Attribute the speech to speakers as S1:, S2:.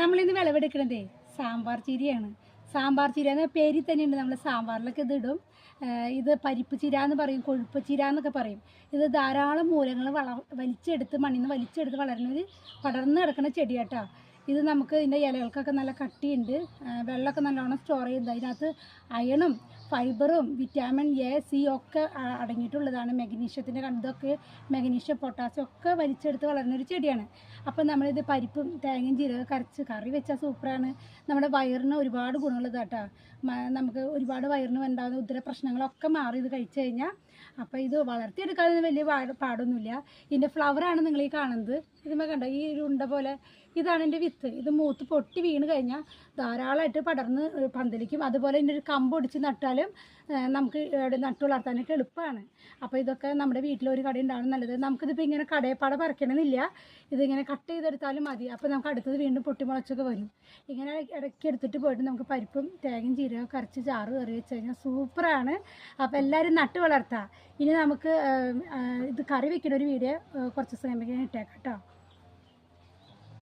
S1: നമ്മളിന്ന് വിളവെടുക്കണതേ സാമ്പാർ ചീരയാണ്. സാമ്പാർ ചീര എന്ന പേരിൽ തന്നെയുണ്ട്. നമ്മൾ സാമ്പാറിലൊക്കെ ഇത് ഇടും. ഇത് പരിപ്പ് ചീര എന്ന് പറയും, കൊഴുപ്പ് ചീര എന്നൊക്കെ പറയും. ഇത് ധാരാളം മൂലങ്ങൾ വലിച്ചെടുത്ത് മണ്ണിൽ നിന്ന് വലിച്ചെടുത്ത് വളരുന്നൊരു പടർന്ന് കിടക്കുന്ന ചെടിയാട്ടോ. ഇത് നമുക്ക് ഇതിൻ്റെ ഇലകൾക്കൊക്കെ നല്ല കട്ടിയുണ്ട്, വെള്ളമൊക്കെ നല്ലോണം സ്റ്റോർ ചെയ്യുന്നത്. അതിനകത്ത് അയണും ഫൈബറും വിറ്റാമിൻ എ സി ഒക്കെ അടങ്ങിയിട്ടുള്ളതാണ്. മെഗ്നീഷ്യത്തിൻ്റെ ഇതൊക്കെ മെഗ്നീഷ്യം പൊട്ടാസ്യം ഒക്കെ വലിച്ചെടുത്ത് വളരുന്നൊരു ചെടിയാണ്. അപ്പോൾ നമ്മളിത് പരിപ്പും തേങ്ങയും ജീരകമൊക്കെ അരച്ച് കറി വെച്ചാൽ സൂപ്പറാണ്. നമ്മുടെ വയറിന് ഒരുപാട് ഗുണമുള്ളതാട്ടോ. നമുക്ക് ഒരുപാട് വയറിന് ഉണ്ടാകുന്ന ഉദര പ്രശ്നങ്ങളൊക്കെ മാറി ഇത് കഴിച്ചു കഴിഞ്ഞാൽ. അപ്പോൾ ഇത് വളർത്തിയെടുക്കാതെ വലിയ പാടൊന്നുമില്ല. ഇതിൻ്റെ ഫ്ലവറാണ് നിങ്ങൾ ഈ കാണുന്നത്. ഇതുമ്പോൾ കണ്ടോ, ഈ ഒരു ഉണ്ട പോലെ ഇതാണ് എൻ്റെ വിത്ത്. ഇത് മൂത്ത് പൊട്ടി വീണ് കഴിഞ്ഞാൽ ധാരാളമായിട്ട് പടർന്ന് പന്തലിക്കും. അതുപോലെ ഇതിൻ്റെ ഒരു കമ്പ് ഒടിച്ച് നട്ടാലും നമുക്ക് നട്ടു വളർത്താനൊക്കെ എളുപ്പമാണ്. അപ്പോൾ ഇതൊക്കെ നമ്മുടെ വീട്ടിലൊരു കട ഉണ്ടാവണം നല്ലത്. നമുക്കിതിപ്പോൾ ഇങ്ങനെ കടയപ്പാടെ പറിക്കണമെന്നില്ല, ഇതിങ്ങനെ കട്ട് ചെയ്തെടുത്താലും മതി. അപ്പോൾ നമുക്ക് അടുത്തത് വീണ്ടും പൊട്ടിമുളച്ചൊക്കെ വരും. ഇങ്ങനെ ഇടയ്ക്ക് എടുത്തിട്ട് പോയിട്ട് നമുക്ക് പരിപ്പും തേങ്ങയും ജീരകമൊക്കെ അരച്ച് ചാറ് കറി വെച്ച് കഴിഞ്ഞാൽ സൂപ്പറാണ്. അപ്പോൾ എല്ലാവരും നട്ട് വളർത്താം. ഇനി നമുക്ക് ഇത് കറി വെക്കുന്ന ഒരു വീഡിയോ കുറച്ച് സമയം ഇട്ടേക്കാം കേട്ടോ.